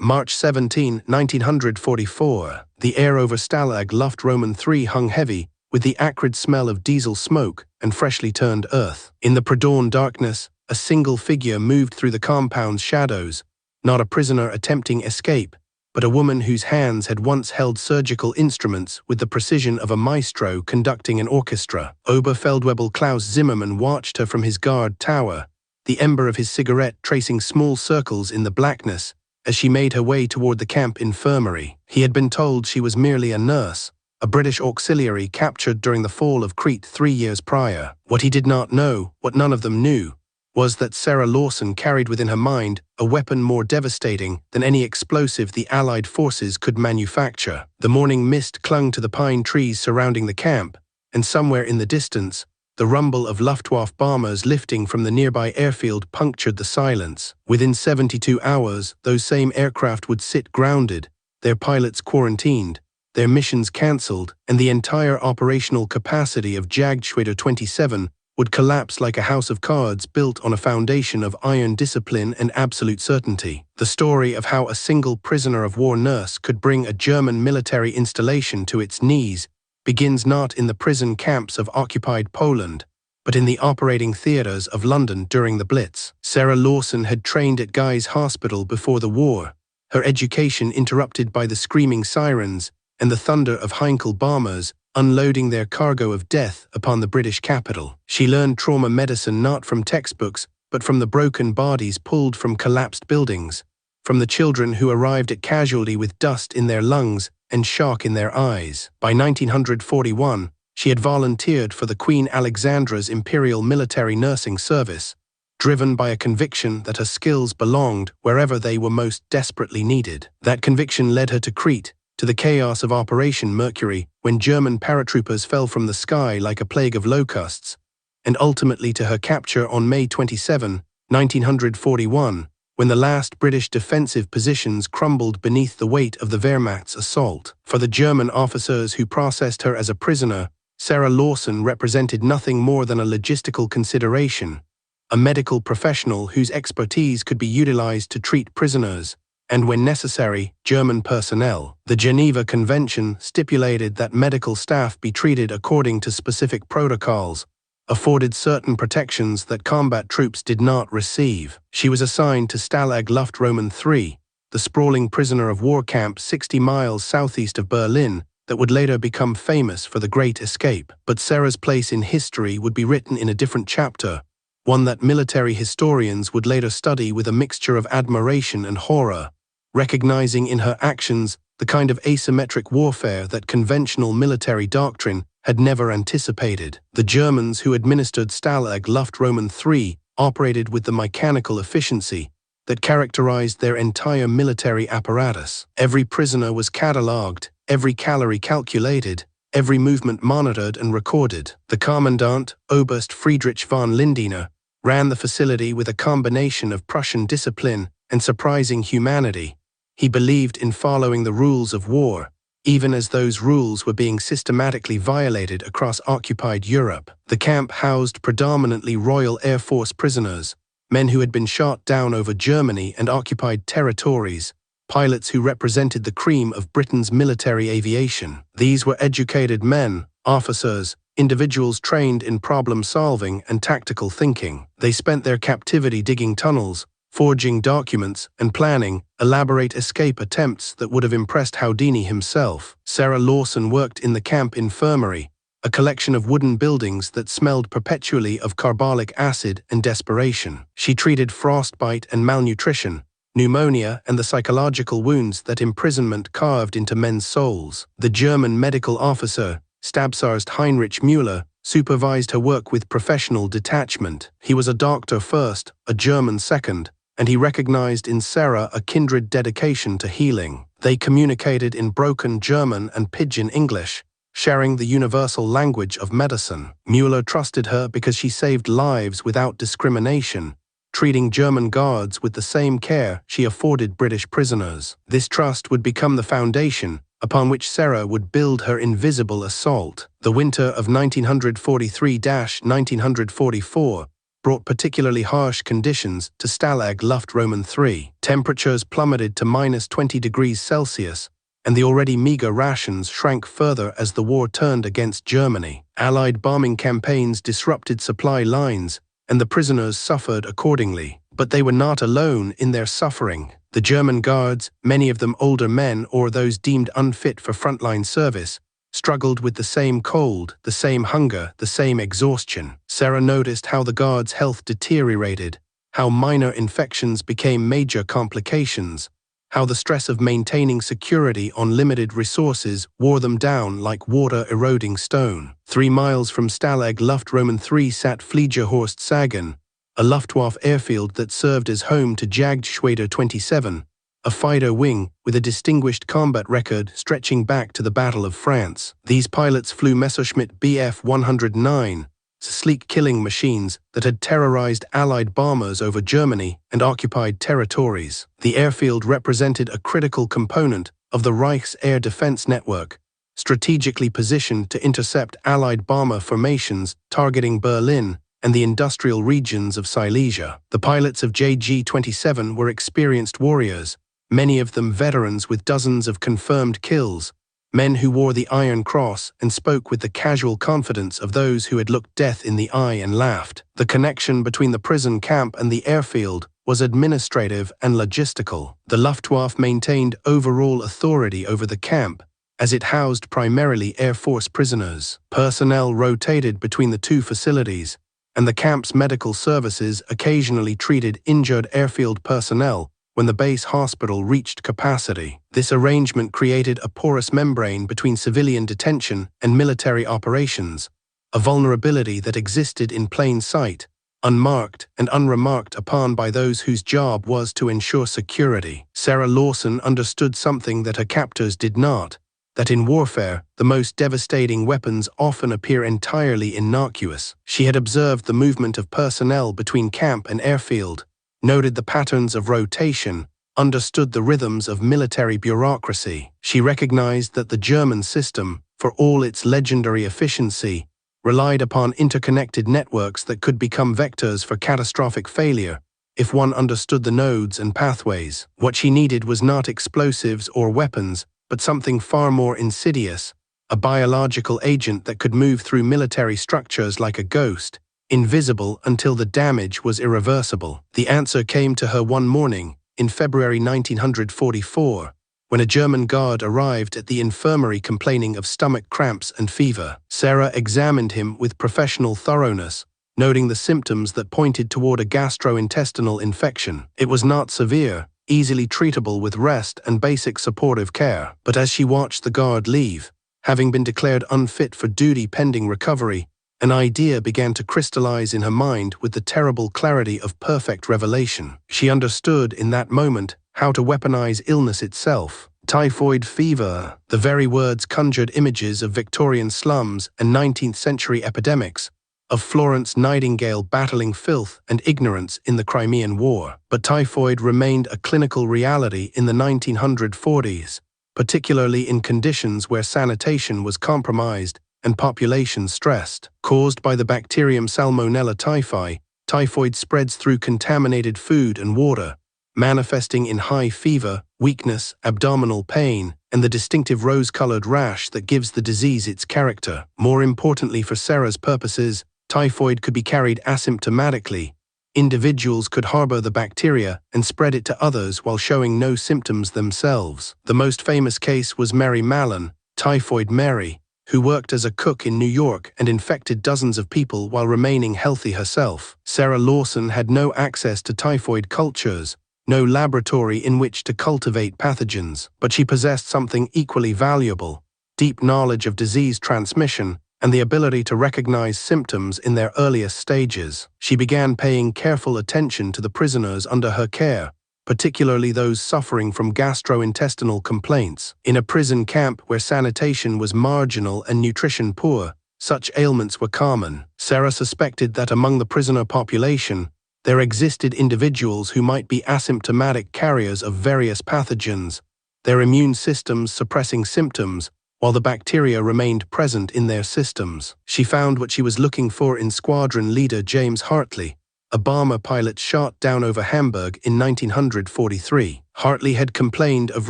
March 17, 1944. The air over Stalag Luft III hung heavy, with the acrid smell of diesel smoke and freshly turned earth. In the pre-dawn darkness, a single figure moved through the compound's shadows, not a prisoner attempting escape, but a woman whose hands had once held surgical instruments with the precision of a maestro conducting an orchestra. Oberfeldwebel Klaus Zimmermann watched her from his guard tower, the ember of his cigarette tracing small circles in the blackness as she made her way toward the camp infirmary. He had been told she was merely a nurse, a British auxiliary captured during the fall of Crete 3 years prior. What he did not know, what none of them knew, was that Sarah Lawson carried within her mind a weapon more devastating than any explosive the Allied forces could manufacture. The morning mist clung to the pine trees surrounding the camp, and somewhere in the distance, the rumble of Luftwaffe bombers lifting from the nearby airfield punctured the silence. Within 72 hours, those same aircraft would sit grounded, their pilots quarantined, their missions cancelled, and the entire operational capacity of Jagdschwader 27 would collapse like a house of cards built on a foundation of iron discipline and absolute certainty. The story of how a single prisoner of war nurse could bring a German military installation to its knees begins not in the prison camps of occupied Poland, but in the operating theatres of London during the Blitz. Sarah Lawson had trained at Guy's Hospital before the war, her education interrupted by the screaming sirens and the thunder of Heinkel bombers unloading their cargo of death upon the British capital. She learned trauma medicine not from textbooks, but from the broken bodies pulled from collapsed buildings, from the children who arrived at casualty with dust in their lungs and shock in their eyes. By 1941, she had volunteered for the Queen Alexandra's Imperial Military Nursing Service, driven by a conviction that her skills belonged wherever they were most desperately needed. That conviction led her to Crete, to the chaos of Operation Mercury, when German paratroopers fell from the sky like a plague of locusts, and ultimately to her capture on May 27, 1941, when the last British defensive positions crumbled beneath the weight of the Wehrmacht's assault. For the German officers who processed her as a prisoner, Sarah Lawson represented nothing more than a logistical consideration, a medical professional whose expertise could be utilized to treat prisoners, and when necessary, German personnel. The Geneva Convention stipulated that medical staff be treated according to specific protocols, afforded certain protections that combat troops did not receive. She was assigned to Stalag Luft III, the sprawling prisoner of war camp 60 miles southeast of Berlin that would later become famous for the Great Escape. But Sarah's place in history would be written in a different chapter, one that military historians would later study with a mixture of admiration and horror, recognizing in her actions the kind of asymmetric warfare that conventional military doctrine had never anticipated. The Germans who administered Stalag Luft III operated with the mechanical efficiency that characterized their entire military apparatus. Every prisoner was catalogued, every calorie calculated, every movement monitored and recorded. The Commandant, Oberst Friedrich von Lindner, ran the facility with a combination of Prussian discipline and surprising humanity. He believed in following the rules of war, even as those rules were being systematically violated across occupied Europe. The camp housed predominantly Royal Air Force prisoners, men who had been shot down over Germany and occupied territories, pilots who represented the cream of Britain's military aviation. These were educated men, officers, individuals trained in problem-solving and tactical thinking. They spent their captivity digging tunnels, forging documents, and planning elaborate escape attempts that would have impressed Houdini himself. Sarah Lawson worked in the camp infirmary, a collection of wooden buildings that smelled perpetually of carbolic acid and desperation. She treated frostbite and malnutrition, pneumonia, and the psychological wounds that imprisonment carved into men's souls. The German medical officer, Stabsarzt Heinrich Müller, supervised her work with professional detachment. He was a doctor first, a German second, and he recognized in Sarah a kindred dedication to healing. They communicated in broken German and pidgin English, sharing the universal language of medicine. Müller trusted her because she saved lives without discrimination, treating German guards with the same care she afforded British prisoners. This trust would become the foundation upon which Sarah would build her invisible assault. The winter of 1943–1944 brought particularly harsh conditions to Stalag Luft III. Temperatures plummeted to -20 degrees Celsius, and the already meager rations shrank further as the war turned against Germany. Allied bombing campaigns disrupted supply lines, and the prisoners suffered accordingly. But they were not alone in their suffering. The German guards, many of them older men or those deemed unfit for frontline service, struggled with the same cold, the same hunger, the same exhaustion. Sarah noticed how the guards' health deteriorated, how minor infections became major complications, how the stress of maintaining security on limited resources wore them down like water-eroding stone. 3 miles from Stalag Luft III sat Fliegerhorst Sagen, a Luftwaffe airfield that served as home to Jagdgeschwader 27, a fighter wing with a distinguished combat record stretching back to the Battle of France. These pilots flew Messerschmitt Bf 109, sleek killing machines that had terrorized Allied bombers over Germany and occupied territories. The airfield represented a critical component of the Reich's air defense network, strategically positioned to intercept Allied bomber formations targeting Berlin and the industrial regions of Silesia. The pilots of JG-27 were experienced warriors, many of them veterans with dozens of confirmed kills, men who wore the Iron Cross and spoke with the casual confidence of those who had looked death in the eye and laughed. The connection between the prison camp and the airfield was administrative and logistical. The Luftwaffe maintained overall authority over the camp, as it housed primarily Air Force prisoners. Personnel rotated between the two facilities, and the camp's medical services occasionally treated injured airfield personnel when the base hospital reached capacity. This arrangement created a porous membrane between civilian detention and military operations, a vulnerability that existed in plain sight, unmarked and unremarked upon by those whose job was to ensure security. Sarah Lawson understood something that her captors did not, that in warfare, the most devastating weapons often appear entirely innocuous. She had observed the movement of personnel between camp and airfield, noted the patterns of rotation, understood the rhythms of military bureaucracy. She recognized that the German system, for all its legendary efficiency, relied upon interconnected networks that could become vectors for catastrophic failure if one understood the nodes and pathways. What she needed was not explosives or weapons, but something far more insidious, a biological agent that could move through military structures like a ghost, invisible until the damage was irreversible. The answer came to her one morning, in February 1944, when a German guard arrived at the infirmary complaining of stomach cramps and fever. Sarah examined him with professional thoroughness, noting the symptoms that pointed toward a gastrointestinal infection. It was not severe, easily treatable with rest and basic supportive care. But as she watched the guard leave, having been declared unfit for duty pending recovery, an idea began to crystallize in her mind with the terrible clarity of perfect revelation. She understood in that moment how to weaponize illness itself. Typhoid fever. The very words conjured images of Victorian slums and 19th-century epidemics, of Florence Nightingale battling filth and ignorance in the Crimean War. But typhoid remained a clinical reality in the 1940s, particularly in conditions where sanitation was compromised and population stressed. Caused by the bacterium Salmonella typhi, typhoid spreads through contaminated food and water, manifesting in high fever, weakness, abdominal pain, and the distinctive rose-colored rash that gives the disease its character. More importantly for Sarah's purposes, typhoid could be carried asymptomatically. Individuals could harbor the bacteria and spread it to others while showing no symptoms themselves. The most famous case was Mary Mallon, Typhoid Mary, who worked as a cook in New York and infected dozens of people while remaining healthy herself. Sarah Lawson had no access to typhoid cultures, no laboratory in which to cultivate pathogens, but she possessed something equally valuable: deep knowledge of disease transmission and the ability to recognize symptoms in their earliest stages. She began paying careful attention to the prisoners under her care, particularly those suffering from gastrointestinal complaints. In a prison camp where sanitation was marginal and nutrition poor, such ailments were common. Sarah suspected that among the prisoner population, there existed individuals who might be asymptomatic carriers of various pathogens, their immune systems suppressing symptoms, while the bacteria remained present in their systems. She found what she was looking for in squadron leader James Hartley, a bomber pilot shot down over Hamburg in 1943. Hartley had complained of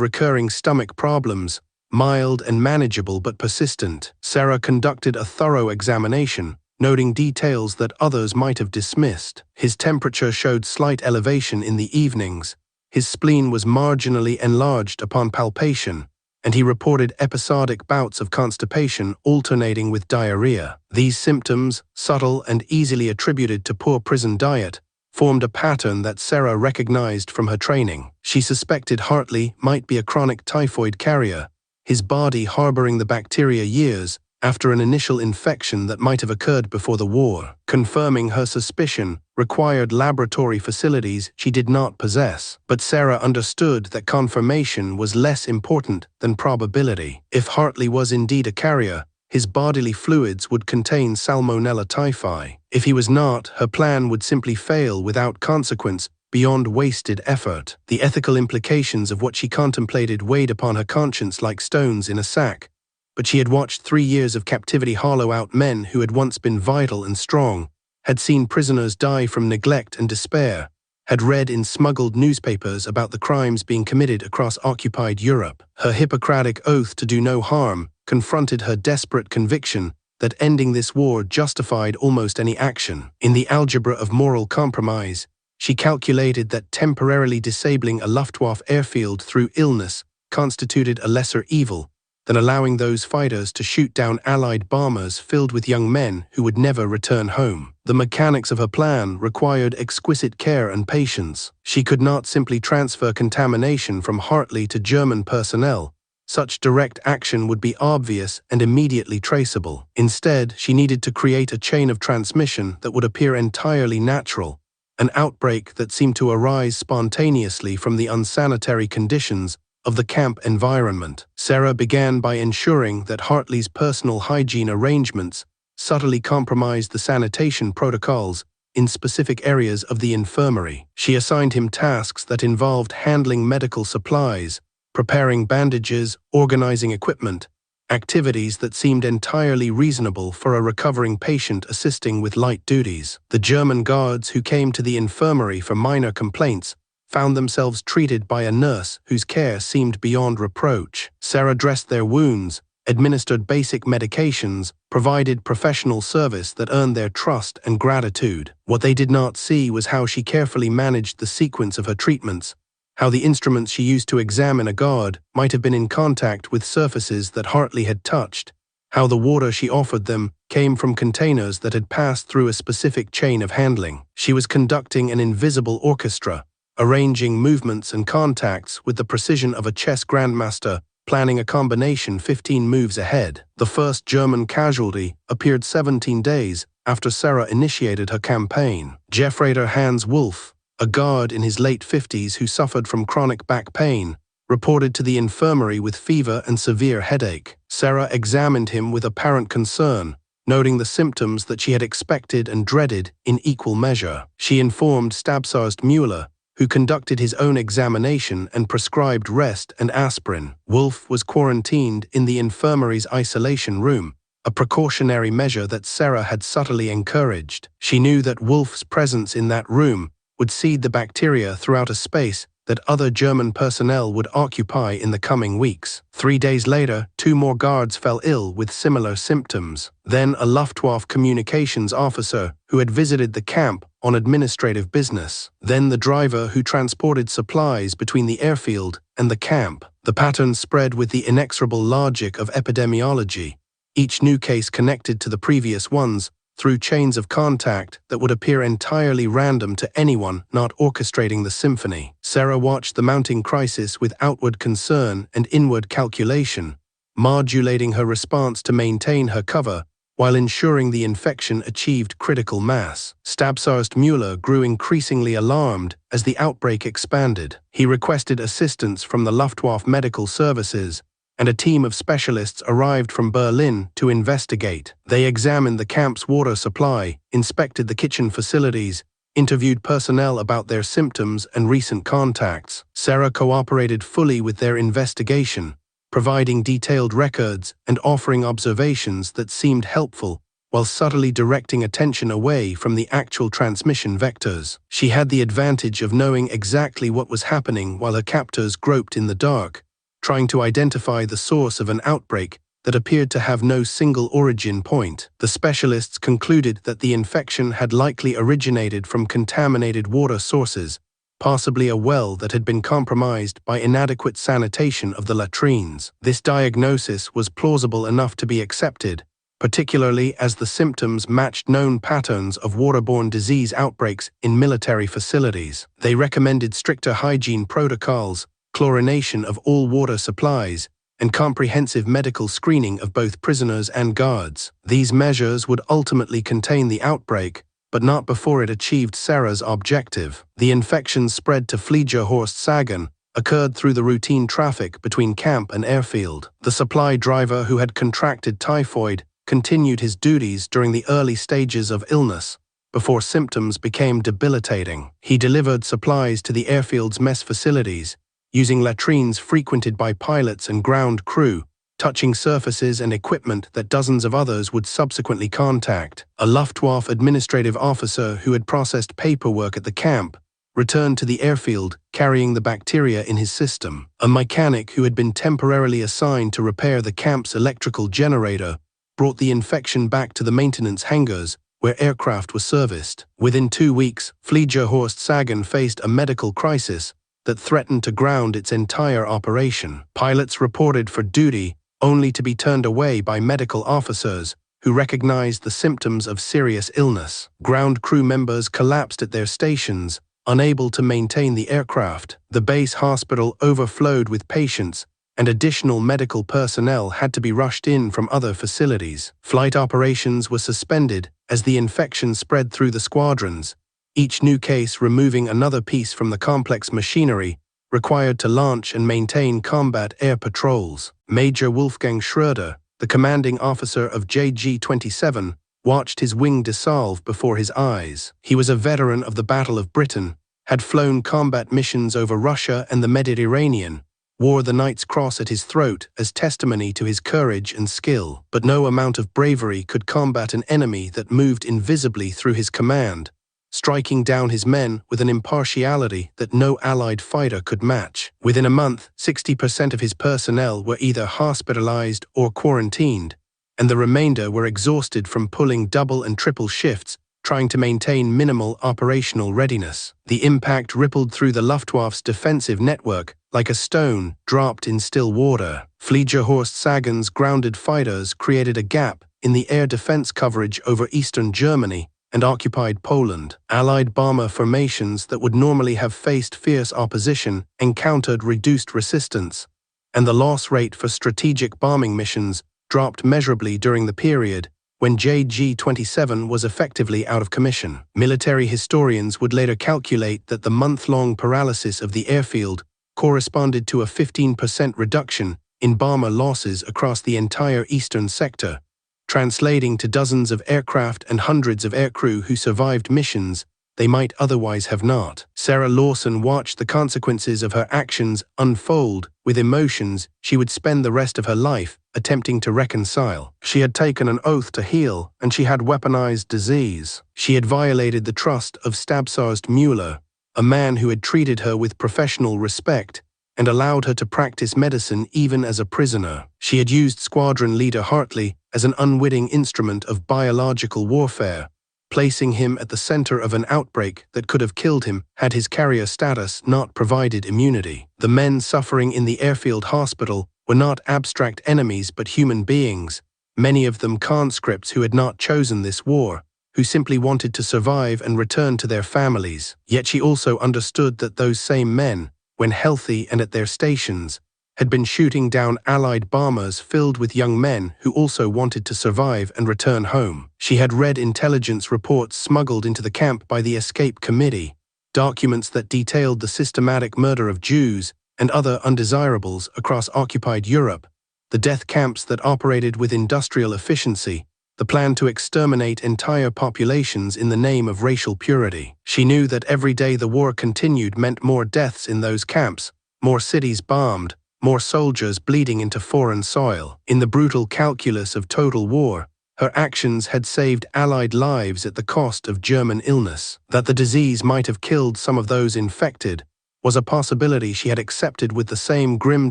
recurring stomach problems, mild and manageable but persistent. Sarah conducted a thorough examination, noting details that others might have dismissed. His temperature showed slight elevation in the evenings, his spleen was marginally enlarged upon palpation, and he reported episodic bouts of constipation alternating with diarrhea. These symptoms, subtle and easily attributed to poor prison diet, formed a pattern that Sarah recognized from her training. She suspected Hartley might be a chronic typhoid carrier, his body harboring the bacteria years after an initial infection that might have occurred before the war. Confirming her suspicion required laboratory facilities she did not possess, but Sarah understood that confirmation was less important than probability. If Hartley was indeed a carrier, his bodily fluids would contain Salmonella typhi. If he was not, her plan would simply fail without consequence beyond wasted effort. The ethical implications of what she contemplated weighed upon her conscience like stones in a sack, but she had watched 3 years of captivity hollow out men who had once been vital and strong, had seen prisoners die from neglect and despair, had read in smuggled newspapers about the crimes being committed across occupied Europe. Her Hippocratic oath to do no harm confronted her desperate conviction that ending this war justified almost any action. In the algebra of moral compromise, she calculated that temporarily disabling a Luftwaffe airfield through illness constituted a lesser evil than allowing those fighters to shoot down Allied bombers filled with young men who would never return home. The mechanics of her plan required exquisite care and patience. She could not simply transfer contamination from Hartley to German personnel. Such direct action would be obvious and immediately traceable. Instead, she needed to create a chain of transmission that would appear entirely natural, an outbreak that seemed to arise spontaneously from the unsanitary conditions of the camp environment. Sarah began by ensuring that Hartley's personal hygiene arrangements subtly compromised the sanitation protocols in specific areas of the infirmary. She assigned him tasks that involved handling medical supplies, preparing bandages, organizing equipment, activities that seemed entirely reasonable for a recovering patient assisting with light duties. The German guards who came to the infirmary for minor complaints found themselves treated by a nurse whose care seemed beyond reproach. Sarah dressed their wounds, administered basic medications, provided professional service that earned their trust and gratitude. What they did not see was how she carefully managed the sequence of her treatments, how the instruments she used to examine a guard might have been in contact with surfaces that Hartley had touched, how the water she offered them came from containers that had passed through a specific chain of handling. She was conducting an invisible orchestra, arranging movements and contacts with the precision of a chess grandmaster planning a combination 15 moves ahead. The first German casualty appeared 17 days after Sarah initiated her campaign. Jeffrader Hans Wolf, a guard in his late 50s who suffered from chronic back pain, reported to the infirmary with fever and severe headache. Sarah examined him with apparent concern, noting the symptoms that she had expected and dreaded in equal measure. She informed Stabsarst Müller, who conducted his own examination and prescribed rest and aspirin. Wolf was quarantined in the infirmary's isolation room, a precautionary measure that Sarah had subtly encouraged. She knew that Wolf's presence in that room would seed the bacteria throughout a space that other German personnel would occupy in the coming weeks. 3 days later, 2 more guards fell ill with similar symptoms. Then a Luftwaffe communications officer who had visited the camp on administrative business. Then the driver who transported supplies between the airfield and the camp. The pattern spread with the inexorable logic of epidemiology, each new case connected to the previous ones through chains of contact that would appear entirely random to anyone not orchestrating the symphony. Sarah watched the mounting crisis with outward concern and inward calculation, modulating her response to maintain her cover while ensuring the infection achieved critical mass. Stabsarst Müller grew increasingly alarmed as the outbreak expanded. He requested assistance from the Luftwaffe Medical Services, and a team of specialists arrived from Berlin to investigate. They examined the camp's water supply, inspected the kitchen facilities, interviewed personnel about their symptoms and recent contacts. Sarah cooperated fully with their investigation, providing detailed records and offering observations that seemed helpful while subtly directing attention away from the actual transmission vectors. She had the advantage of knowing exactly what was happening while her captors groped in the dark, trying to identify the source of an outbreak that appeared to have no single origin point. The specialists concluded that the infection had likely originated from contaminated water sources, possibly a well that had been compromised by inadequate sanitation of the latrines. This diagnosis was plausible enough to be accepted, particularly as the symptoms matched known patterns of waterborne disease outbreaks in military facilities. They recommended stricter hygiene protocols, chlorination of all water supplies, and comprehensive medical screening of both prisoners and guards. These measures would ultimately contain the outbreak, but not before it achieved Sarah's objective. The infection spread to Fliegerhorst-Sagen, occurred through the routine traffic between camp and airfield. The supply driver who had contracted typhoid continued his duties during the early stages of illness, before symptoms became debilitating. He delivered supplies to the airfield's mess facilities, using latrines frequented by pilots and ground crew, touching surfaces and equipment that dozens of others would subsequently contact. A Luftwaffe administrative officer who had processed paperwork at the camp returned to the airfield carrying the bacteria in his system. A mechanic who had been temporarily assigned to repair the camp's electrical generator brought the infection back to the maintenance hangars where aircraft were serviced. Within 2 weeks, Fliegerhorst-Sagen faced a medical crisis that threatened to ground its entire operation. Pilots reported for duty only to be turned away by medical officers who recognized the symptoms of serious illness. Ground crew members collapsed at their stations, unable to maintain the aircraft. The base hospital overflowed with patients, and additional medical personnel had to be rushed in from other facilities. Flight operations were suspended as the infection spread through the squadrons, each new case removing another piece from the complex machinery required to launch and maintain combat air patrols. Major Wolfgang Schröder, the commanding officer of JG-27, watched his wing dissolve before his eyes. He was a veteran of the Battle of Britain, had flown combat missions over Russia and the Mediterranean, wore the Knight's Cross at his throat as testimony to his courage and skill. But no amount of bravery could combat an enemy that moved invisibly through his command, striking down his men with an impartiality that no Allied fighter could match. Within a month, 60% of his personnel were either hospitalized or quarantined, and the remainder were exhausted from pulling double and triple shifts, trying to maintain minimal operational readiness. The impact rippled through the Luftwaffe's defensive network like a stone dropped in still water. Fliegerhorst-Sagen's grounded fighters created a gap in the air defense coverage over eastern Germany and occupied Poland. Allied bomber formations that would normally have faced fierce opposition encountered reduced resistance, and the loss rate for strategic bombing missions dropped measurably during the period when JG-27 was effectively out of commission. Military historians would later calculate that the month-long paralysis of the airfield corresponded to a 15% reduction in bomber losses across the entire eastern sector, translating to dozens of aircraft and hundreds of aircrew who survived missions they might otherwise have not. Sarah Lawson watched the consequences of her actions unfold with emotions she would spend the rest of her life attempting to reconcile. She had taken an oath to heal, and she had weaponized disease. She had violated the trust of Stabsarst Mueller, a man who had treated her with professional respect and allowed her to practice medicine even as a prisoner. She had used squadron leader Hartley as an unwitting instrument of biological warfare, placing him at the center of an outbreak that could have killed him had his carrier status not provided immunity. The men suffering in the airfield hospital were not abstract enemies but human beings, many of them conscripts who had not chosen this war, who simply wanted to survive and return to their families. Yet she also understood that those same men, when healthy and at their stations, had been shooting down Allied bombers filled with young men who also wanted to survive and return home. She had read intelligence reports smuggled into the camp by the Escape Committee, documents that detailed the systematic murder of Jews and other undesirables across occupied Europe, the death camps that operated with industrial efficiency, the plan to exterminate entire populations in the name of racial purity. She knew that every day the war continued meant more deaths in those camps, more cities bombed, more soldiers bleeding into foreign soil. In the brutal calculus of total war, Her actions had saved Allied lives at the cost of German illness. That the disease might have killed some of those infected was a possibility she had accepted with the same grim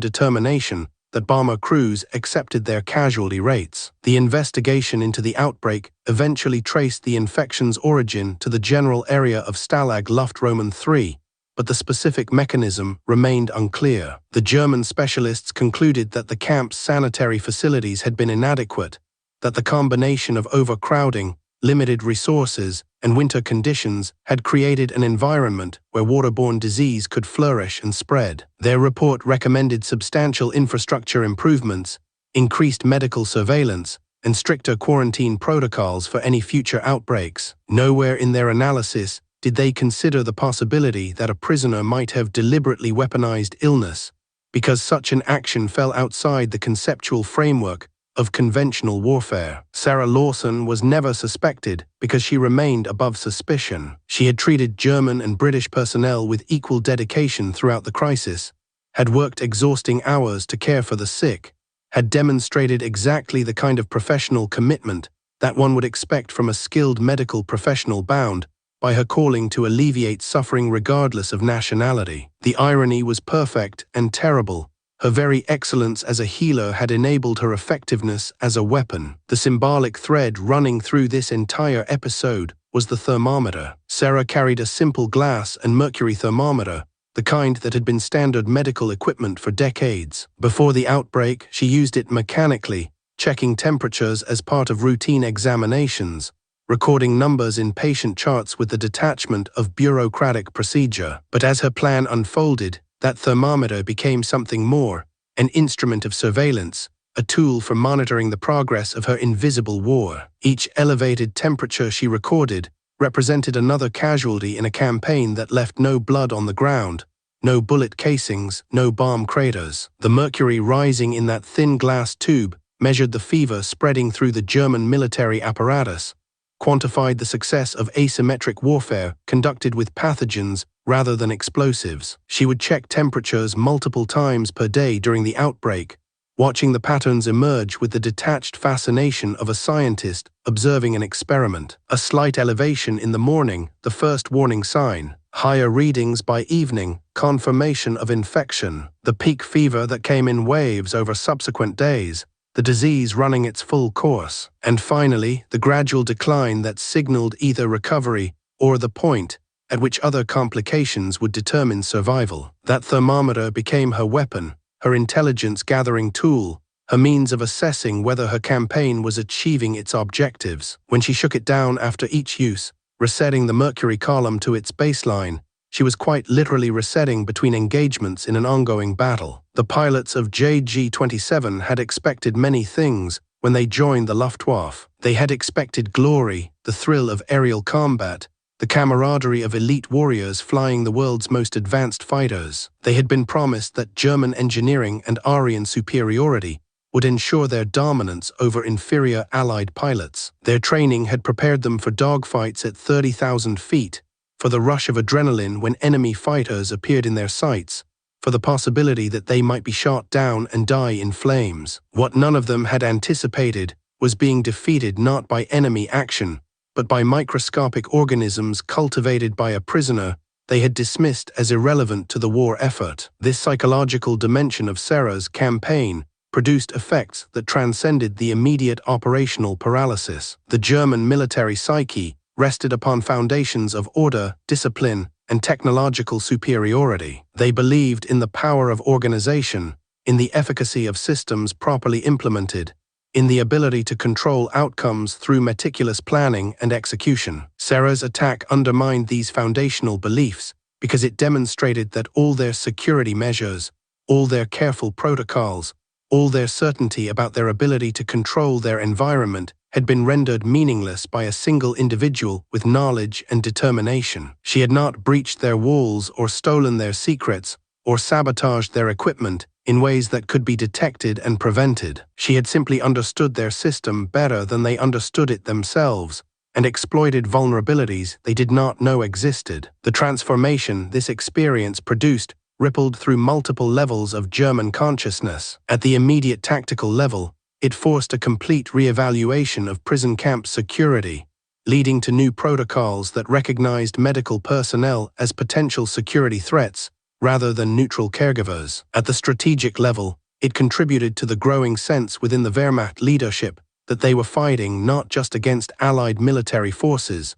determination that bomber crews accepted their casualty rates. The investigation into the outbreak eventually traced the infection's origin to the general area of Stalag Luft III, but the specific mechanism remained unclear. The German specialists concluded that the camp's sanitary facilities had been inadequate, that the combination of overcrowding, limited resources, and winter conditions had created an environment where waterborne disease could flourish and spread. Their report recommended substantial infrastructure improvements, increased medical surveillance, and stricter quarantine protocols for any future outbreaks. Nowhere in their analysis did they consider the possibility that a prisoner might have deliberately weaponized illness, because such an action fell outside the conceptual framework of conventional warfare. Sarah Lawson was never suspected because she remained above suspicion. She had treated German and British personnel with equal dedication throughout the crisis, had worked exhausting hours to care for the sick, had demonstrated exactly the kind of professional commitment that one would expect from a skilled medical professional bound by her calling to alleviate suffering regardless of nationality. The irony was perfect and terrible. Her very excellence as a healer had enabled her effectiveness as a weapon. The symbolic thread running through this entire episode was the thermometer. Sarah carried a simple glass and mercury thermometer, the kind that had been standard medical equipment for decades. Before the outbreak, she used it mechanically, checking temperatures as part of routine examinations, recording numbers in patient charts with the detachment of bureaucratic procedure. But as her plan unfolded, that thermometer became something more, an instrument of surveillance, a tool for monitoring the progress of her invisible war. Each elevated temperature she recorded represented another casualty in a campaign that left no blood on the ground, no bullet casings, no bomb craters. The mercury rising in that thin glass tube measured the fever spreading through the German military apparatus, quantified the success of asymmetric warfare conducted with pathogens rather than explosives. She would check temperatures multiple times per day during the outbreak, watching the patterns emerge with the detached fascination of a scientist observing an experiment. A slight elevation in the morning, the first warning sign. Higher readings by evening, confirmation of infection. The peak fever that came in waves over subsequent days, the disease running its full course. And finally, the gradual decline that signaled either recovery or the point at which other complications would determine survival. That thermometer became her weapon, her intelligence-gathering tool, her means of assessing whether her campaign was achieving its objectives. When she shook it down after each use, resetting the mercury column to its baseline, she was quite literally resetting between engagements in an ongoing battle. The pilots of JG-27 had expected many things when they joined the Luftwaffe. They had expected glory, the thrill of aerial combat, the camaraderie of elite warriors flying the world's most advanced fighters. They had been promised that German engineering and Aryan superiority would ensure their dominance over inferior Allied pilots. Their training had prepared them for dogfights at 30,000 feet, for the rush of adrenaline when enemy fighters appeared in their sights, for the possibility that they might be shot down and die in flames. What none of them had anticipated was being defeated not by enemy action, but by microscopic organisms cultivated by a prisoner they had dismissed as irrelevant to the war effort. This psychological dimension of Sarah's campaign produced effects that transcended the immediate operational paralysis. The German military psyche rested upon foundations of order, discipline, and technological superiority. They believed in the power of organization, in the efficacy of systems properly implemented, in the ability to control outcomes through meticulous planning and execution. Sarah's attack undermined these foundational beliefs because it demonstrated that all their security measures, all their careful protocols, all their certainty about their ability to control their environment had been rendered meaningless by a single individual with knowledge and determination. She had not breached their walls or stolen their secrets or sabotaged their equipment in ways that could be detected and prevented. She had simply understood their system better than they understood it themselves and exploited vulnerabilities they did not know existed. The transformation this experience produced rippled through multiple levels of German consciousness. At the immediate tactical level, It forced a complete re-evaluation of prison camp security, leading to new protocols that recognized medical personnel as potential security threats rather than neutral caregivers. At the strategic level, it contributed to the growing sense within the Wehrmacht leadership that they were fighting not just against Allied military forces,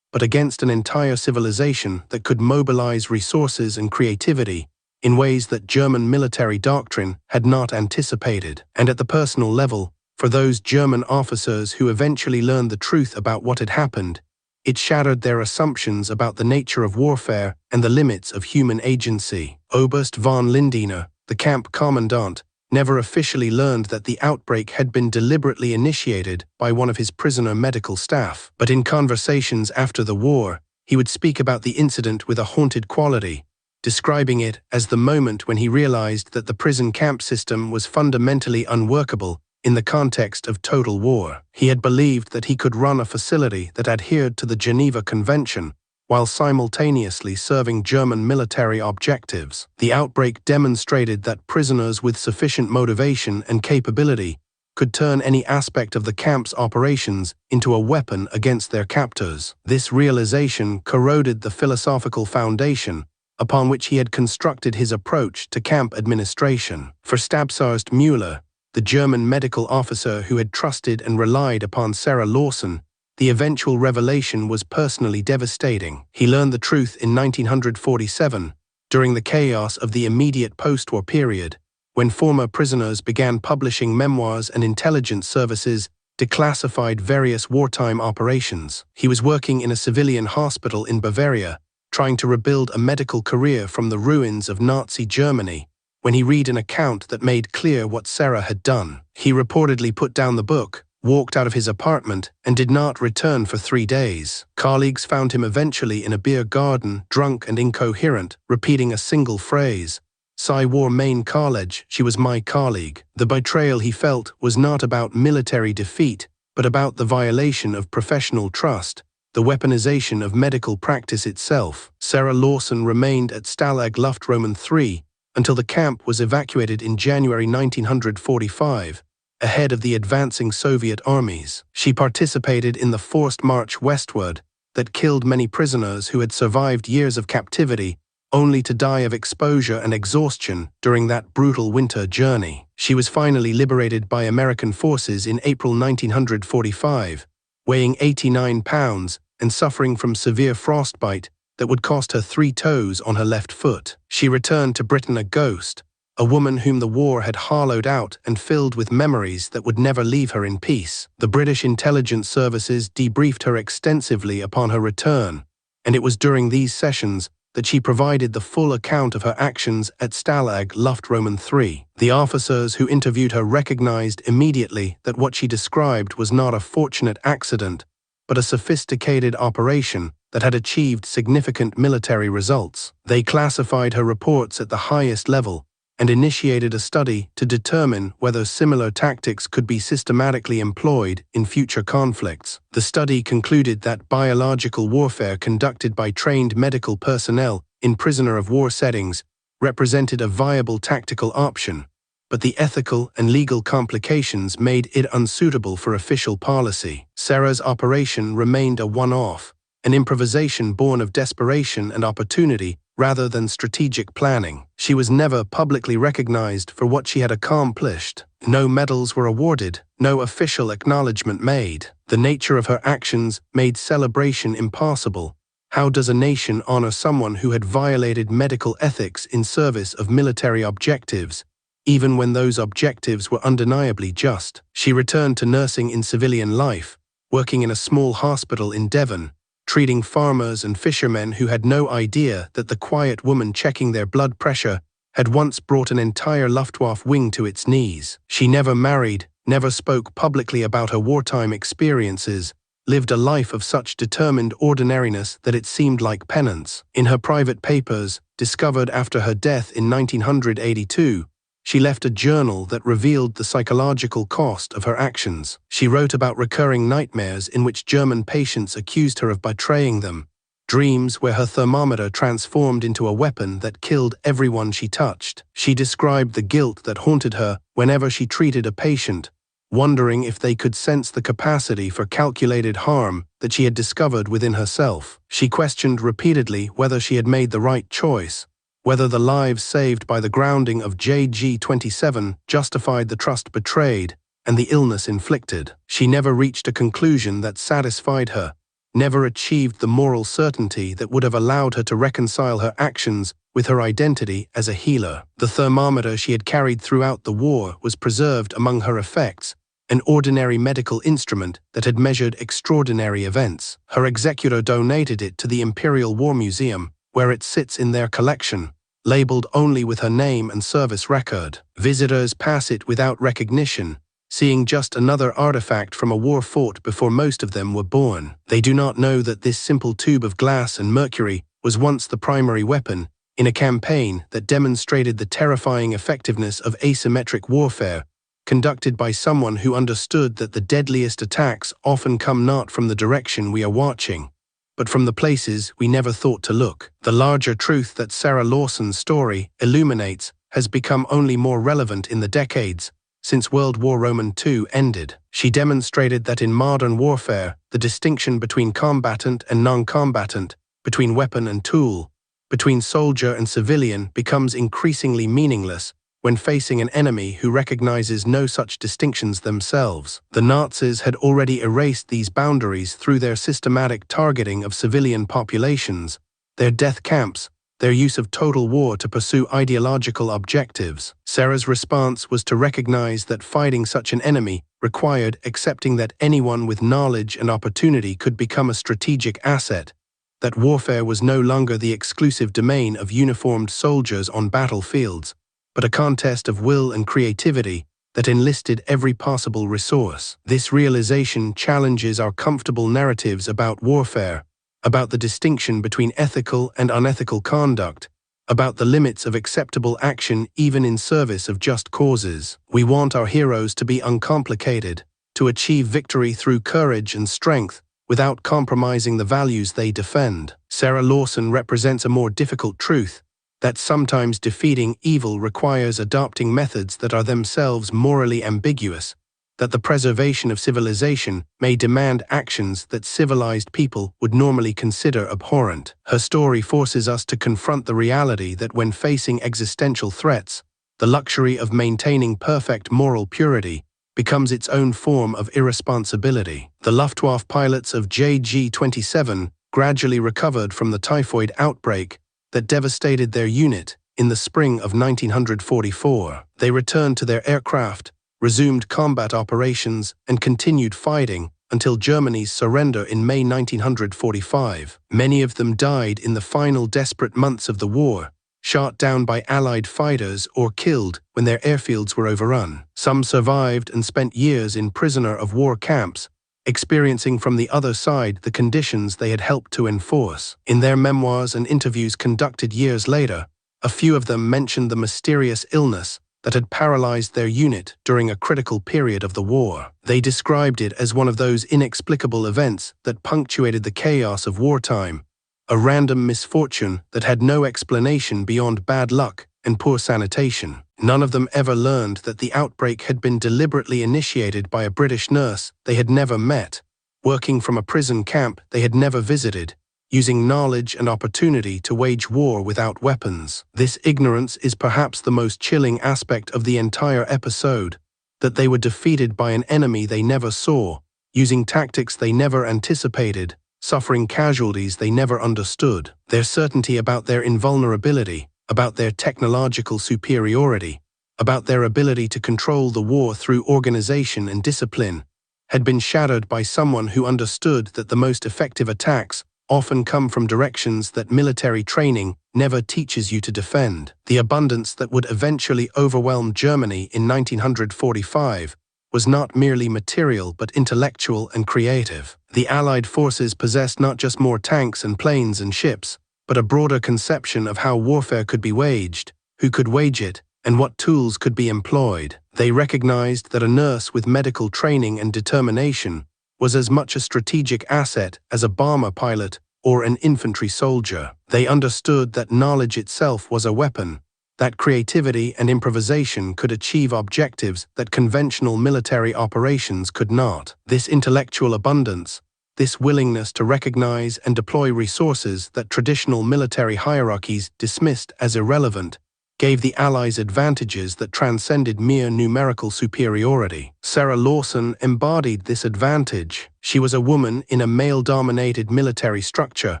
but against an entire civilization that could mobilize resources and creativity in ways that German military doctrine had not anticipated. And at the personal level, for those German officers who eventually learned the truth about what had happened, it shattered their assumptions about the nature of warfare and the limits of human agency. Oberst von Lindner, the camp commandant, never officially learned that the outbreak had been deliberately initiated by one of his prisoner medical staff. But in conversations after the war, he would speak about the incident with a haunted quality, describing it as the moment when he realized that the prison camp system was fundamentally unworkable in the context of total war. He had believed that he could run a facility that adhered to the Geneva Convention while simultaneously serving German military objectives. The outbreak demonstrated that prisoners with sufficient motivation and capability could turn any aspect of the camp's operations into a weapon against their captors. This realization corroded the philosophical foundation upon which he had constructed his approach to camp administration. For Stabsarzt Müller, the German medical officer who had trusted and relied upon Sarah Lawson, the eventual revelation was personally devastating. He learned the truth in 1947, during the chaos of the immediate post-war period, when former prisoners began publishing memoirs and intelligence services declassified various wartime operations. He was working in a civilian hospital in Bavaria, trying to rebuild a medical career from the ruins of Nazi Germany, when he read an account that made clear what Sarah had done. He reportedly put down the book, walked out of his apartment, and did not return for 3 days. Colleagues found him eventually in a beer garden, drunk and incoherent, repeating a single phrase: "Sie war mein College, she was my colleague." The betrayal he felt was not about military defeat, but about the violation of professional trust, the weaponization of medical practice itself. Sarah Lawson remained at Stalag Luft III until the camp was evacuated in January 1945, ahead of the advancing Soviet armies. She participated in the forced march westward that killed many prisoners who had survived years of captivity, only to die of exposure and exhaustion during that brutal winter journey. She was finally liberated by American forces in April 1945, weighing 89 pounds and suffering from severe frostbite that would cost her 3 toes on her left foot. She returned to Britain a ghost, a woman whom the war had hollowed out and filled with memories that would never leave her in peace. The British intelligence services debriefed her extensively upon her return, and it was during these sessions that she provided the full account of her actions at Stalag Luft III. The officers who interviewed her recognized immediately that what she described was not a fortunate accident, but a sophisticated operation that had achieved significant military results. They classified her reports at the highest level and initiated a study to determine whether similar tactics could be systematically employed in future conflicts. The study concluded that biological warfare conducted by trained medical personnel in prisoner-of-war settings represented a viable tactical option, but the ethical and legal complications made it unsuitable for official policy. Sarah's operation remained a one-off, an improvisation born of desperation and opportunity rather than strategic planning. She was never publicly recognized for what she had accomplished. No medals were awarded, no official acknowledgement made. The nature of her actions made celebration impossible. How does a nation honor someone who had violated medical ethics in service of military objectives, even when those objectives were undeniably just? She returned to nursing in civilian life, working in a small hospital in Devon, treating farmers and fishermen who had no idea that the quiet woman checking their blood pressure had once brought an entire Luftwaffe wing to its knees. She never married, never spoke publicly about her wartime experiences, lived a life of such determined ordinariness that it seemed like penance. In her private papers, discovered after her death in 1982, she left a journal that revealed the psychological cost of her actions. She wrote about recurring nightmares in which German patients accused her of betraying them, dreams where her thermometer transformed into a weapon that killed everyone she touched. She described the guilt that haunted her whenever she treated a patient, wondering if they could sense the capacity for calculated harm that she had discovered within herself. She questioned repeatedly whether she had made the right choice, whether the lives saved by the grounding of JG-27 justified the trust betrayed and the illness inflicted. She never reached a conclusion that satisfied her, never achieved the moral certainty that would have allowed her to reconcile her actions with her identity as a healer. The thermometer she had carried throughout the war was preserved among her effects, an ordinary medical instrument that had measured extraordinary events. Her executor donated it to the Imperial War Museum, where it sits in their collection, labeled only with her name and service record. Visitors pass it without recognition, seeing just another artifact from a war fought before most of them were born. They do not know that this simple tube of glass and mercury was once the primary weapon in a campaign that demonstrated the terrifying effectiveness of asymmetric warfare, conducted by someone who understood that the deadliest attacks often come not from the direction we are watching, but from the places we never thought to look. The larger truth that Sarah Lawson's story illuminates has become only more relevant in the decades since World War II ended. She demonstrated that in modern warfare, the distinction between combatant and non-combatant, between weapon and tool, between soldier and civilian becomes increasingly meaningless when facing an enemy who recognizes no such distinctions themselves. The Nazis had already erased these boundaries through their systematic targeting of civilian populations, their death camps, their use of total war to pursue ideological objectives. Sarah's response was to recognize that fighting such an enemy required accepting that anyone with knowledge and opportunity could become a strategic asset, that warfare was no longer the exclusive domain of uniformed soldiers on battlefields, but a contest of will and creativity that enlisted every possible resource. This realization challenges our comfortable narratives about warfare, about the distinction between ethical and unethical conduct, about the limits of acceptable action even in service of just causes. We want our heroes to be uncomplicated, to achieve victory through courage and strength without compromising the values they defend. Sarah Lawson represents a more difficult truth, that sometimes defeating evil requires adopting methods that are themselves morally ambiguous, that the preservation of civilization may demand actions that civilized people would normally consider abhorrent. Her story forces us to confront the reality that when facing existential threats, the luxury of maintaining perfect moral purity becomes its own form of irresponsibility. The Luftwaffe pilots of JG-27 gradually recovered from the typhoid outbreak that devastated their unit in the spring of 1944. They returned to their aircraft, resumed combat operations, and continued fighting until Germany's surrender in May 1945. Many of them died in the final desperate months of the war, shot down by Allied fighters or killed when their airfields were overrun. Some survived and spent years in prisoner-of-war camps, experiencing from the other side the conditions they had helped to enforce. In their memoirs and interviews conducted years later, a few of them mentioned the mysterious illness that had paralyzed their unit during a critical period of the war. They described it as one of those inexplicable events that punctuated the chaos of wartime, a random misfortune that had no explanation beyond bad luck and poor sanitation. None of them ever learned that the outbreak had been deliberately initiated by a British nurse they had never met, working from a prison camp they had never visited, using knowledge and opportunity to wage war without weapons. This ignorance is perhaps the most chilling aspect of the entire episode, that they were defeated by an enemy they never saw, using tactics they never anticipated, suffering casualties they never understood. Their certainty about their invulnerability, about their technological superiority, about their ability to control the war through organization and discipline, had been shattered by someone who understood that the most effective attacks often come from directions that military training never teaches you to defend. The abundance that would eventually overwhelm Germany in 1945 was not merely material but intellectual and creative. The Allied forces possessed not just more tanks and planes and ships, but a broader conception of how warfare could be waged, who could wage it, and what tools could be employed. They recognized that a nurse with medical training and determination was as much a strategic asset as a bomber pilot or an infantry soldier. They understood that knowledge itself was a weapon, that creativity and improvisation could achieve objectives that conventional military operations could not. This intellectual abundance, this willingness to recognize and deploy resources that traditional military hierarchies dismissed as irrelevant, gave the Allies advantages that transcended mere numerical superiority. Sarah Lawson embodied this advantage. She was a woman in a male-dominated military structure,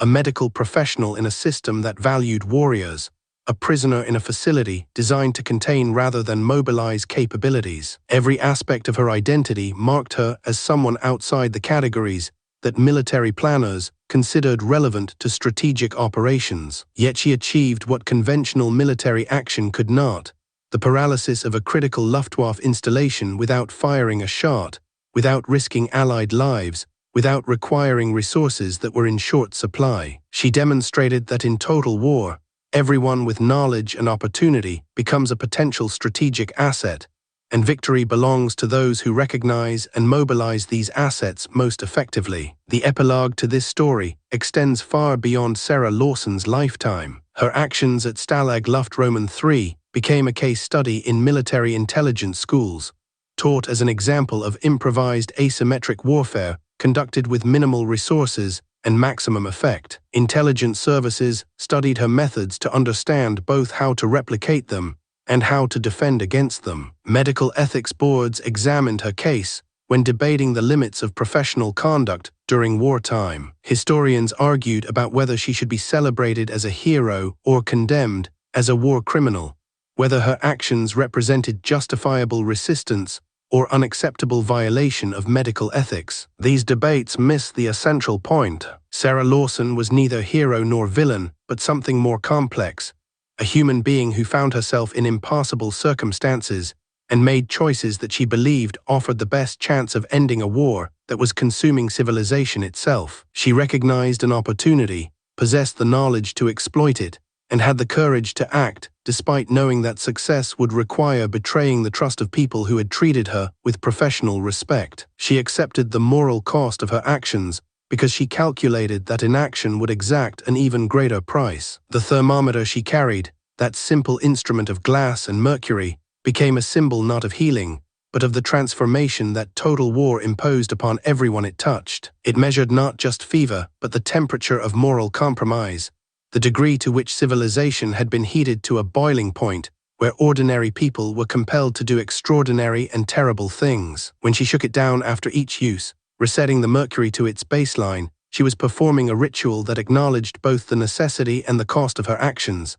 a medical professional in a system that valued warriors, a prisoner in a facility designed to contain rather than mobilize capabilities. Every aspect of her identity marked her as someone outside the categories that military planners considered relevant to strategic operations. Yet she achieved what conventional military action could not: the paralysis of a critical Luftwaffe installation without firing a shot, without risking Allied lives, without requiring resources that were in short supply. She demonstrated that in total war, everyone with knowledge and opportunity becomes a potential strategic asset, and victory belongs to those who recognize and mobilize these assets most effectively. The epilogue to this story extends far beyond Sarah Lawson's lifetime. Her actions at Stalag Luft III became a case study in military intelligence schools, taught as an example of improvised asymmetric warfare conducted with minimal resources and maximum effect. Intelligence services studied her methods to understand both how to replicate them and how to defend against them. Medical ethics boards examined her case when debating the limits of professional conduct during wartime. Historians argued about whether she should be celebrated as a hero or condemned as a war criminal, whether her actions represented justifiable resistance or unacceptable violation of medical ethics. These debates miss the essential point. Sarah Lawson was neither hero nor villain, but something more complex, a human being who found herself in impossible circumstances and made choices that she believed offered the best chance of ending a war that was consuming civilization itself. She recognized an opportunity, possessed the knowledge to exploit it, and had the courage to act, despite knowing that success would require betraying the trust of people who had treated her with professional respect. She accepted the moral cost of her actions because she calculated that inaction would exact an even greater price. The thermometer she carried, that simple instrument of glass and mercury, became a symbol not of healing, but of the transformation that total war imposed upon everyone it touched. It measured not just fever, but the temperature of moral compromise, the degree to which civilization had been heated to a boiling point, where ordinary people were compelled to do extraordinary and terrible things. When she shook it down after each use, resetting the mercury to its baseline, she was performing a ritual that acknowledged both the necessity and the cost of her actions,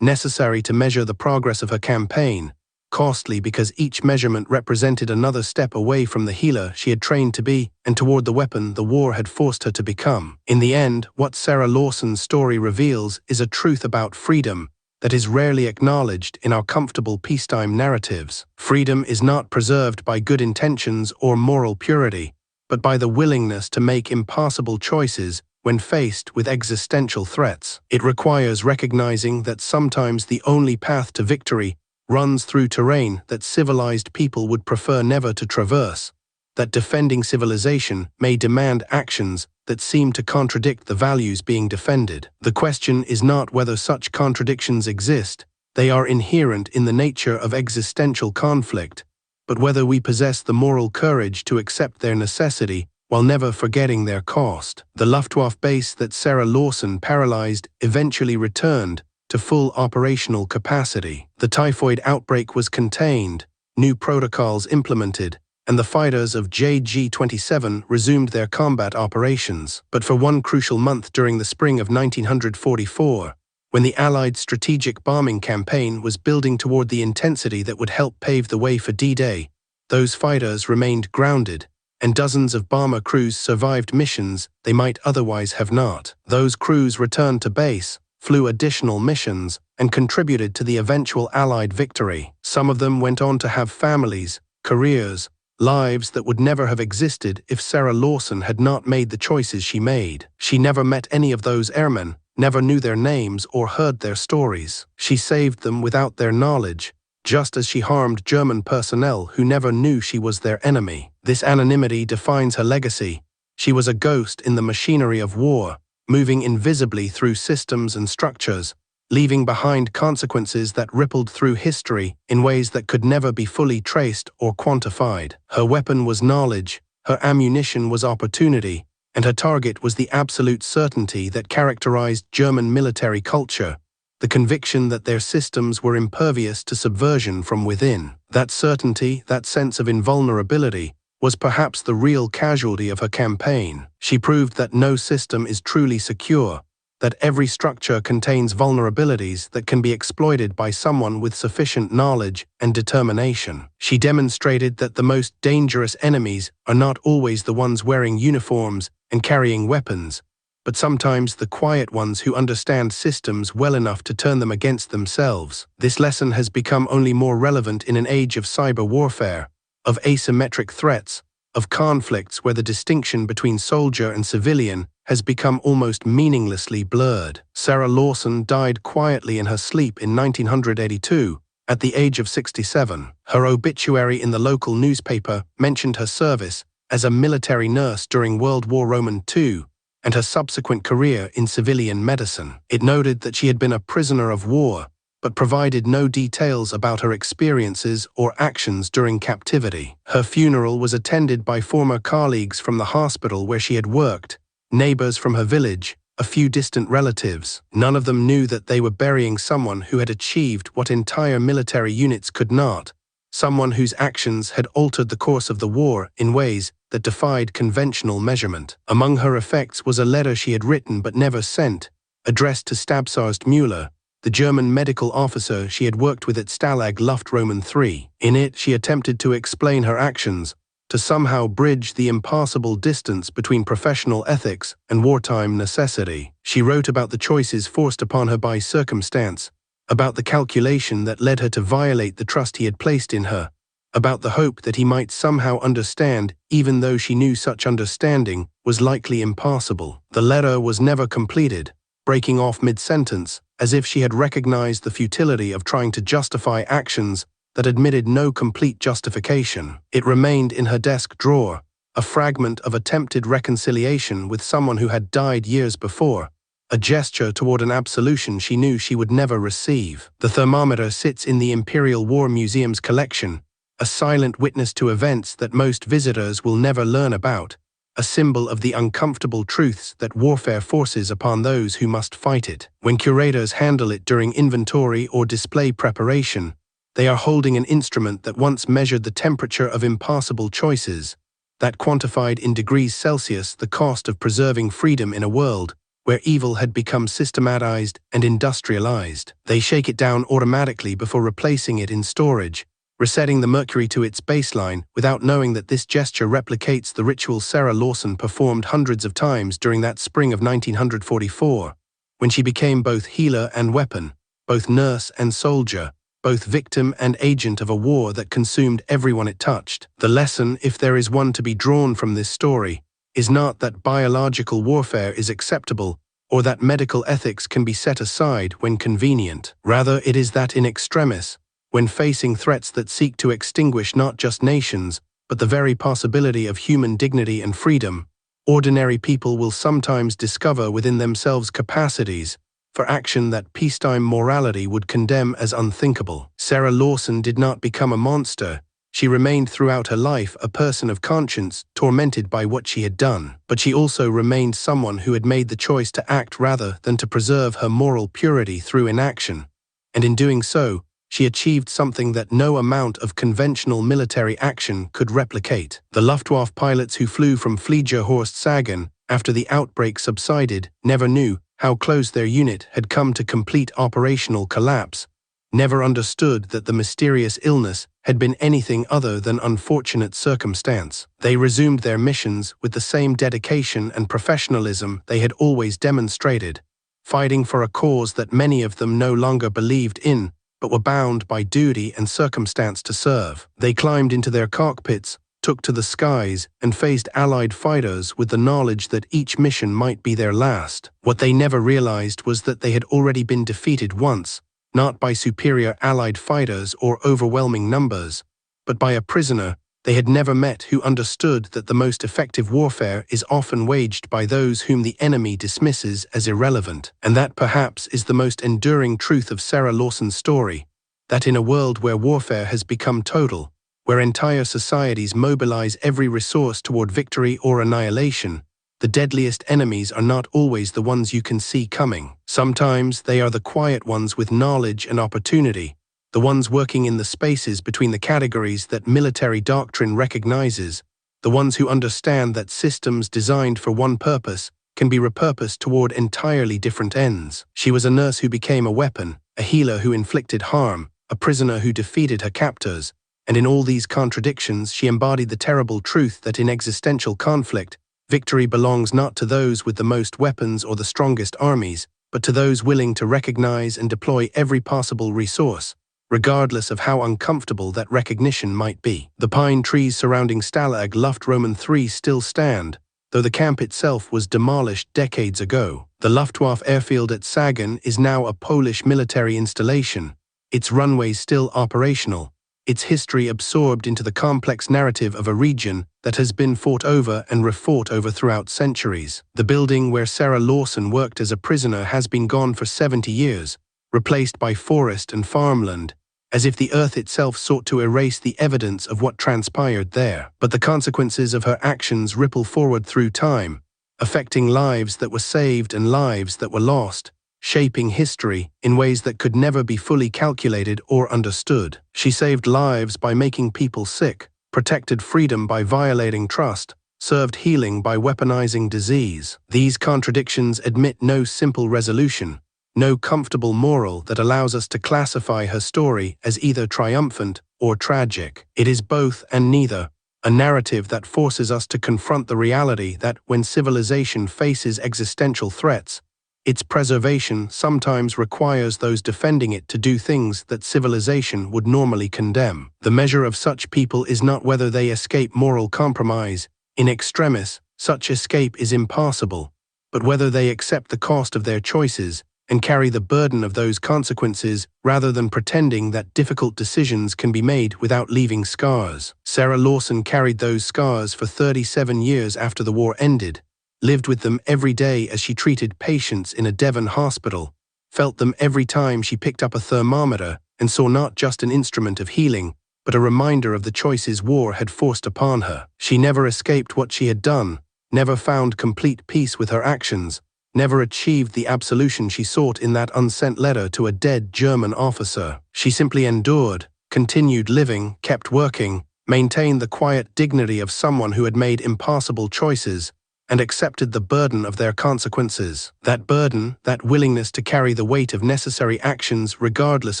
necessary to measure the progress of her campaign, costly because each measurement represented another step away from the healer she had trained to be and toward the weapon the war had forced her to become. In the end, what Sarah Lawson's story reveals is a truth about freedom that is rarely acknowledged in our comfortable peacetime narratives. Freedom is not preserved by good intentions or moral purity, but by the willingness to make impossible choices when faced with existential threats. It requires recognizing that sometimes the only path to victory runs through terrain that civilized people would prefer never to traverse, that defending civilization may demand actions that seem to contradict the values being defended. The question is not whether such contradictions exist, they are inherent in the nature of existential conflict, but whether we possess the moral courage to accept their necessity while never forgetting their cost. The Luftwaffe base that Sarah Lawson paralyzed eventually returned to full operational capacity. The typhoid outbreak was contained, new protocols implemented, and the fighters of JG-27 resumed their combat operations. But for one crucial month during the spring of 1944, when the Allied strategic bombing campaign was building toward the intensity that would help pave the way for D-Day, those fighters remained grounded, and dozens of bomber crews survived missions they might otherwise have not. Those crews returned to base, flew additional missions, and contributed to the eventual Allied victory. Some of them went on to have families, careers, lives that would never have existed if Sarah Lawson had not made the choices she made. She never met any of those airmen, never knew their names or heard their stories. She saved them without their knowledge, just as she harmed German personnel who never knew she was their enemy. This anonymity defines her legacy. She was a ghost in the machinery of war, moving invisibly through systems and structures, leaving behind consequences that rippled through history in ways that could never be fully traced or quantified. Her weapon was knowledge, her ammunition was opportunity, and her target was the absolute certainty that characterized German military culture, the conviction that their systems were impervious to subversion from within. That certainty, that sense of invulnerability, was perhaps the real casualty of her campaign. She proved that no system is truly secure, that every structure contains vulnerabilities that can be exploited by someone with sufficient knowledge and determination. She demonstrated that the most dangerous enemies are not always the ones wearing uniforms and carrying weapons, but sometimes the quiet ones who understand systems well enough to turn them against themselves. This lesson has become only more relevant in an age of cyber warfare, of asymmetric threats, of conflicts where the distinction between soldier and civilian has become almost meaninglessly blurred. Sarah Lawson died quietly in her sleep in 1982, at the age of 67. Her obituary in the local newspaper mentioned her service as a military nurse during World War II, and her subsequent career in civilian medicine. It noted that she had been a prisoner of war, but provided no details about her experiences or actions during captivity. Her funeral was attended by former colleagues from the hospital where she had worked, neighbors from her village, a few distant relatives. None of them knew that they were burying someone who had achieved what entire military units could not, someone whose actions had altered the course of the war in ways that defied conventional measurement. Among her effects was a letter she had written but never sent, addressed to Stabsarzt Müller, the German medical officer she had worked with at Stalag Luft III. In it, she attempted to explain her actions, to somehow bridge the impassable distance between professional ethics and wartime necessity. She wrote about the choices forced upon her by circumstance, about the calculation that led her to violate the trust he had placed in her, about the hope that he might somehow understand, even though she knew such understanding was likely impossible. The letter was never completed, breaking off mid-sentence, as if she had recognized the futility of trying to justify actions that admitted no complete justification. It remained in her desk drawer, a fragment of attempted reconciliation with someone who had died years before, a gesture toward an absolution she knew she would never receive. The thermometer sits in the Imperial War Museum's collection, a silent witness to events that most visitors will never learn about, a symbol of the uncomfortable truths that warfare forces upon those who must fight it. When curators handle it during inventory or display preparation, they are holding an instrument that once measured the temperature of impossible choices, that quantified in degrees Celsius the cost of preserving freedom in a world where evil had become systematized and industrialized. They shake it down automatically before replacing it in storage, resetting the mercury to its baseline without knowing that this gesture replicates the ritual Sarah Lawson performed hundreds of times during that spring of 1944, when she became both healer and weapon, both nurse and soldier, both victim and agent of a war that consumed everyone it touched. The lesson, if there is one to be drawn from this story, is not that biological warfare is acceptable or that medical ethics can be set aside when convenient. Rather, it is that in extremis, when facing threats that seek to extinguish not just nations, but the very possibility of human dignity and freedom, ordinary people will sometimes discover within themselves capacities for action that peacetime morality would condemn as unthinkable. Sarah Lawson did not become a monster. She remained throughout her life a person of conscience, tormented by what she had done. But she also remained someone who had made the choice to act rather than to preserve her moral purity through inaction. And in doing so, she achieved something that no amount of conventional military action could replicate. The Luftwaffe pilots who flew from Fliegerhorst Sagen after the outbreak subsided never knew how close their unit had come to complete operational collapse, never understood that the mysterious illness had been anything other than unfortunate circumstance. They resumed their missions with the same dedication and professionalism they had always demonstrated, fighting for a cause that many of them no longer believed in, but were bound by duty and circumstance to serve. They climbed into their cockpits, took to the skies, and faced Allied fighters with the knowledge that each mission might be their last. What they never realized was that they had already been defeated once, not by superior Allied fighters or overwhelming numbers, but by a prisoner They had never met who understood that the most effective warfare is often waged by those whom the enemy dismisses as irrelevant. And that perhaps is the most enduring truth of Sarah Lawson's story, that in a world where warfare has become total, where entire societies mobilize every resource toward victory or annihilation, the deadliest enemies are not always the ones you can see coming. Sometimes they are the quiet ones with knowledge and opportunity, the ones working in the spaces between the categories that military doctrine recognizes, the ones who understand that systems designed for one purpose can be repurposed toward entirely different ends. She was a nurse who became a weapon, a healer who inflicted harm, a prisoner who defeated her captors, and in all these contradictions she embodied the terrible truth that in existential conflict, victory belongs not to those with the most weapons or the strongest armies, but to those willing to recognize and deploy every possible resource, regardless of how uncomfortable that recognition might be. The pine trees surrounding Stalag Luft III still stand, though the camp itself was demolished decades ago. The Luftwaffe airfield at Sagan is now a Polish military installation, its runways still operational, its history absorbed into the complex narrative of a region that has been fought over and refought over throughout centuries. The building where Sarah Lawson worked as a prisoner has been gone for 70 years, replaced by forest and farmland, as if the earth itself sought to erase the evidence of what transpired there. But the consequences of her actions ripple forward through time, affecting lives that were saved and lives that were lost, shaping history in ways that could never be fully calculated or understood. She saved lives by making people sick, protected freedom by violating trust, served healing by weaponizing disease. These contradictions admit no simple resolution, no comfortable moral that allows us to classify her story as either triumphant or tragic. It is both and neither, a narrative that forces us to confront the reality that when civilization faces existential threats, its preservation sometimes requires those defending it to do things that civilization would normally condemn. The measure of such people is not whether they escape moral compromise. In extremis, such escape is impossible, but whether they accept the cost of their choices and carry the burden of those consequences rather than pretending that difficult decisions can be made without leaving scars. Sarah Lawson carried those scars for 37 years after the war ended, lived with them every day as she treated patients in a Devon hospital, felt them every time she picked up a thermometer and saw not just an instrument of healing, but a reminder of the choices war had forced upon her. She never escaped what she had done, never found complete peace with her actions, never achieved the absolution she sought in that unsent letter to a dead German officer. She simply endured, continued living, kept working, maintained the quiet dignity of someone who had made impossible choices, and accepted the burden of their consequences. That burden, that willingness to carry the weight of necessary actions regardless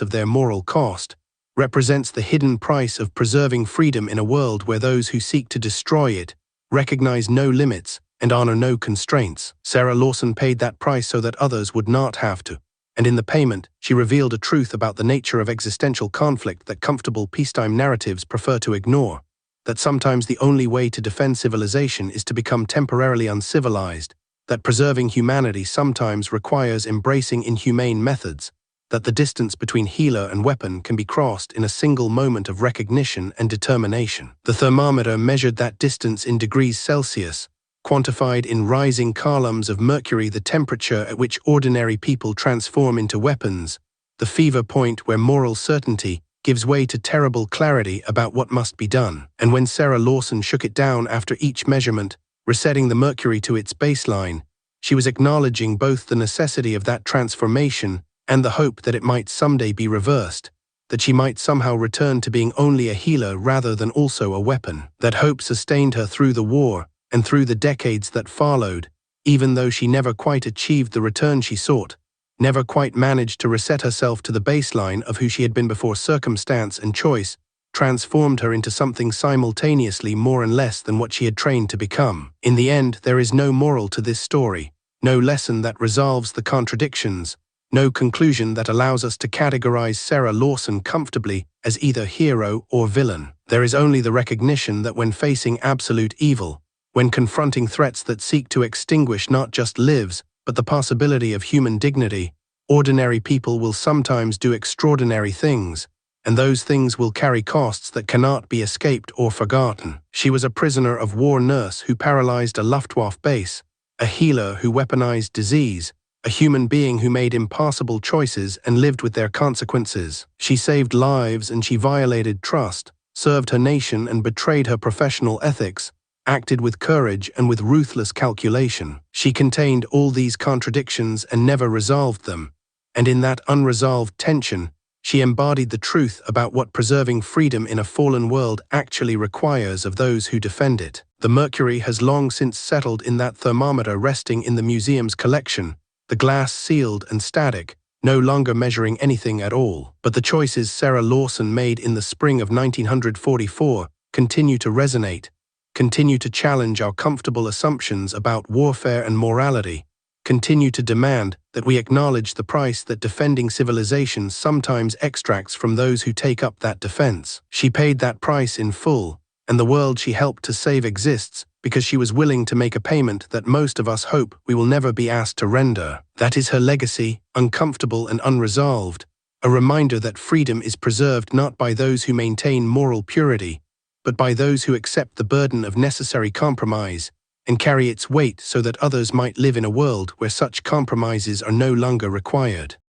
of their moral cost, represents the hidden price of preserving freedom in a world where those who seek to destroy it recognize no limits and honor no constraints. Sarah Lawson paid that price so that others would not have to, and in the payment, she revealed a truth about the nature of existential conflict that comfortable peacetime narratives prefer to ignore, that sometimes the only way to defend civilization is to become temporarily uncivilized, that preserving humanity sometimes requires embracing inhumane methods, that the distance between healer and weapon can be crossed in a single moment of recognition and determination. The thermometer measured that distance in degrees Celsius, quantified in rising columns of mercury the temperature at which ordinary people transform into weapons, the fever point where moral certainty gives way to terrible clarity about what must be done. And when Sarah Lawson shook it down after each measurement, resetting the mercury to its baseline, she was acknowledging both the necessity of that transformation and the hope that it might someday be reversed, that she might somehow return to being only a healer rather than also a weapon. That hope sustained her through the war and through the decades that followed, even though she never quite achieved the return she sought, never quite managed to reset herself to the baseline of who she had been before circumstance and choice transformed her into something simultaneously more and less than what she had trained to become. In the end, there is no moral to this story, no lesson that resolves the contradictions, no conclusion that allows us to categorize Sarah Lawson comfortably as either hero or villain. There is only the recognition that when facing absolute evil, when confronting threats that seek to extinguish not just lives, but the possibility of human dignity, ordinary people will sometimes do extraordinary things, and those things will carry costs that cannot be escaped or forgotten. She was a prisoner of war nurse who paralyzed a Luftwaffe base, a healer who weaponized disease, a human being who made impossible choices and lived with their consequences. She saved lives and she violated trust, served her nation and betrayed her professional ethics, acted with courage and with ruthless calculation. She contained all these contradictions and never resolved them, and in that unresolved tension, she embodied the truth about what preserving freedom in a fallen world actually requires of those who defend it. The mercury has long since settled in that thermometer resting in the museum's collection, the glass sealed and static, no longer measuring anything at all. But the choices Sarah Lawson made in the spring of 1944 continue to resonate, continue to challenge our comfortable assumptions about warfare and morality, continue to demand that we acknowledge the price that defending civilization sometimes extracts from those who take up that defense. She paid that price in full, and the world she helped to save exists because she was willing to make a payment that most of us hope we will never be asked to render. That is her legacy, uncomfortable and unresolved, a reminder that freedom is preserved not by those who maintain moral purity, but by those who accept the burden of necessary compromise and carry its weight so that others might live in a world where such compromises are no longer required.